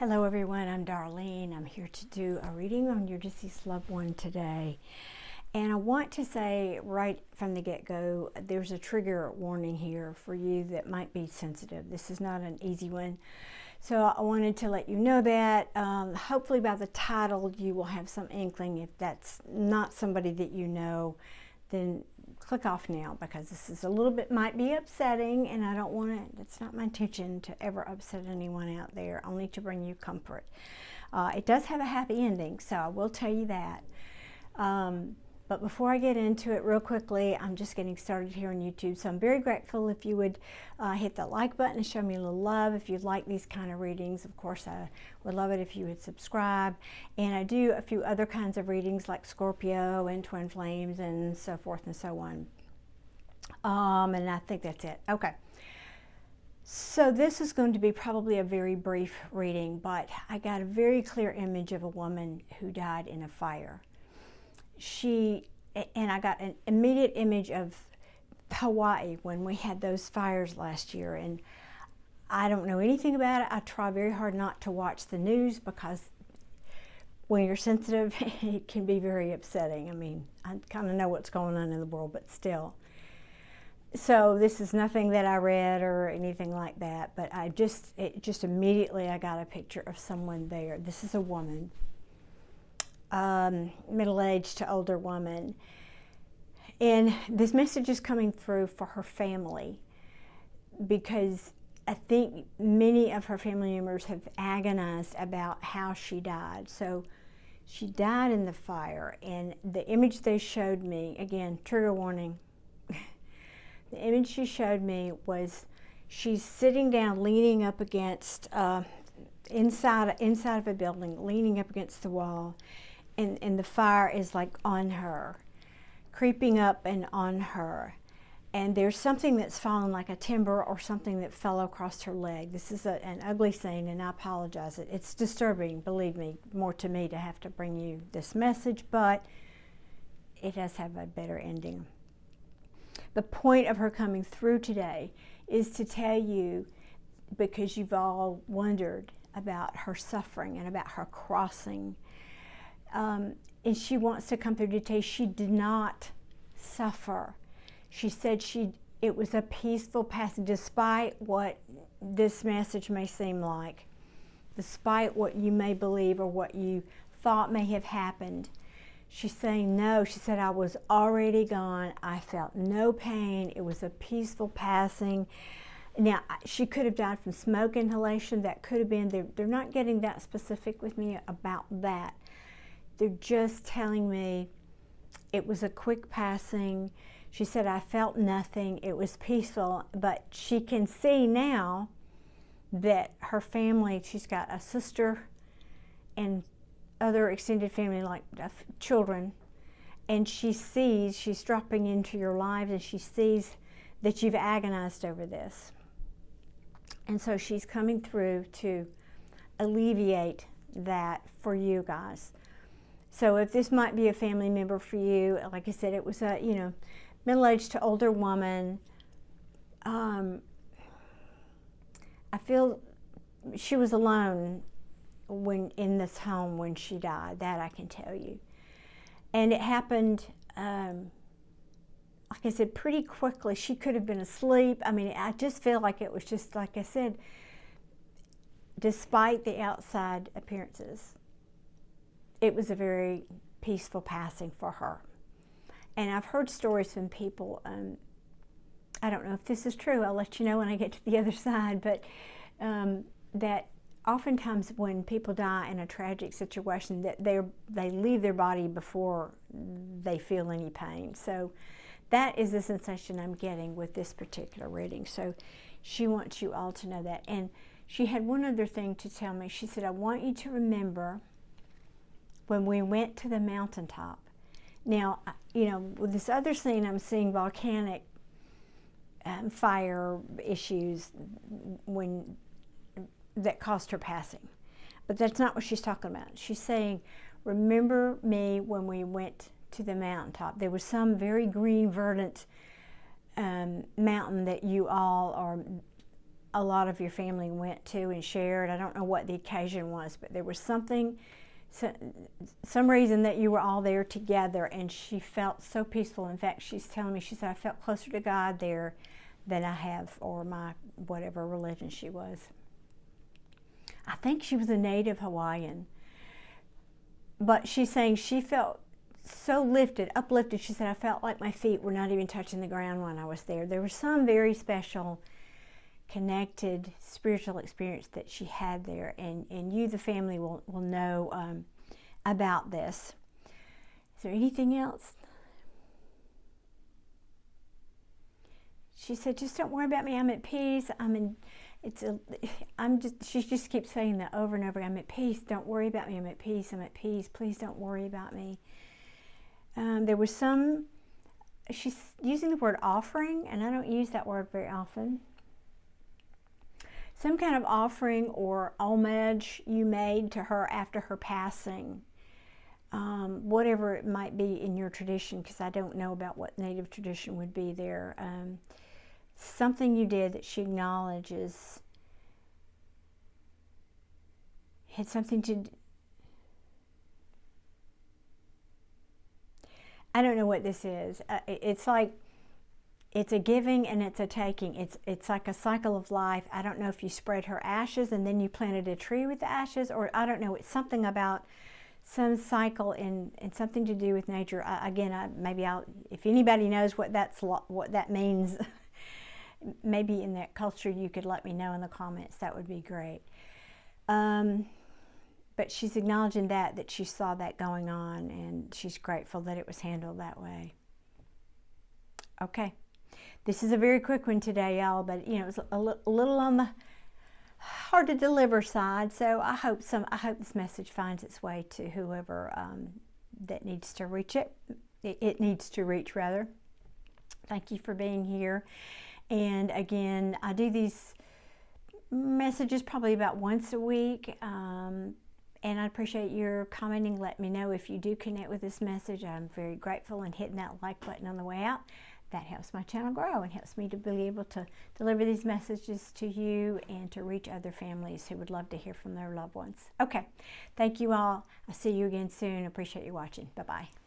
Hello everyone, I'm Darlene. I'm here to do a reading on your deceased loved one today. And I want to say right from the get-go, there's a trigger warning here for you that might be sensitive. This is not an easy one. So I wanted to let you know that. Hopefully by the title you will have some inkling. If that's not somebody that you know, then click off now, because this is a little bit, might be upsetting, and I don't want to, it's not my intention to ever upset anyone out there, only to bring you comfort. It does have a happy ending, so I will tell you that. But before I get into it real quickly, I'm just getting started here on YouTube, so I'm very grateful if you would hit the like button and show me a little love if you like these kind of readings. Of course, I would love it if you would subscribe. And I do a few other kinds of readings like Scorpio and Twin Flames and so forth and so on. And I think that's it. Okay. So this is going to be probably a very brief reading, but I got a very clear image of a woman who died in a fire. And I got an immediate image of Hawaii when we had those fires last year, and I don't know anything about it. I try very hard not to watch the news, because when you're sensitive, it can be very upsetting. I mean, I kind of know what's going on in the world, but still. So this is nothing that I read or anything like that, but just immediately I got a picture of someone there. This is a woman. Middle-aged to older woman, and this message is coming through for her family, because I think many of her family members have agonized about how she died. So she died in the fire, and the image they showed me, again, trigger warning, the image she showed me was she's sitting down, leaning up against inside of a building, leaning up against the wall. And the fire is like on her, creeping up and on her. And there's something that's fallen, like a timber or something that fell across her leg. This is an ugly scene, and I apologize. It's disturbing, believe me, more to me to have to bring you this message, but it does have a better ending. The point of her coming through today is to tell you, because you've all wondered about her suffering and about her crossing, and she wants to come through to tell you she did not suffer. She said it was a peaceful passage, despite what this message may seem like, despite what you may believe or what you thought may have happened. She's saying no. She said, I was already gone. I felt no pain. It was a peaceful passing. Now, she could have died from smoke inhalation. That could have been, they're not getting that specific with me about that. They're just telling me it was a quick passing. She said, I felt nothing. It was peaceful. But she can see now that her family, she's got a sister and other extended family, like children, and she sees, she's dropping into your lives, and she sees that you've agonized over this. And so she's coming through to alleviate that for you guys. So if this might be a family member for you, like I said, it was a, middle-aged to older woman. I feel she was alone when in this home when she died. That I can tell you. And it happened, like I said, pretty quickly. She could have been asleep. I mean, I just feel like it was just, like I said, despite the outside appearances, it was a very peaceful passing for her. And I've heard stories from people, I don't know if this is true, I'll let you know when I get to the other side, but that oftentimes when people die in a tragic situation, that they leave their body before they feel any pain. So that is the sensation I'm getting with this particular reading. So she wants you all to know that. And she had one other thing to tell me. She said, I want you to remember when we went to the mountaintop. Now, with this other scene, I'm seeing volcanic fire issues that caused her passing. But that's not what she's talking about. She's saying, remember me when we went to the mountaintop. There was some very green, verdant mountain that you all are a lot of your family went to and shared. I don't know what the occasion was, but there was something, some reason that you were all there together, and she felt so peaceful. In fact, she's telling me, she said, I felt closer to God there than I have, or my whatever religion she was. I think she was a native Hawaiian. But she's saying she felt so lifted, uplifted. She said, I felt like my feet were not even touching the ground when I was there. There was some very special, connected spiritual experience that she had there, and you, the family, will know about this. Is there anything else? She said, just don't worry about me. I'm at peace. She just keeps saying that over and over. I'm at peace. Don't worry about me. I'm at peace. I'm at peace. Please don't worry about me. There was she's using the word offering, and I don't use that word very often. Some kind of offering or homage you made to her after her passing. Whatever it might be in your tradition, because I don't know about what native tradition would be there. Something you did that she acknowledges had something to... I don't know what this is. It's like, it's a giving and it's a taking. It's like a cycle of life. I don't know if you spread her ashes and then you planted a tree with the ashes, or I don't know. It's something about some cycle and something to do with nature. If anybody knows what that means, maybe in that culture you could let me know in the comments. That would be great. But she's acknowledging that she saw that going on, and she's grateful that it was handled that way. Okay. This is a very quick one today, y'all, but it was a little on the hard to deliver side. So I hope this message finds its way to whoever that needs to reach it. It needs to reach, rather. Thank you for being here. And again, I do these messages probably about once a week. And I appreciate your commenting. Let me know if you do connect with this message. I'm very grateful, and hitting that like button on the way out. That helps my channel grow and helps me to be able to deliver these messages to you and to reach other families who would love to hear from their loved ones. Okay, thank you all. I'll see you again soon. Appreciate you watching. Bye-bye.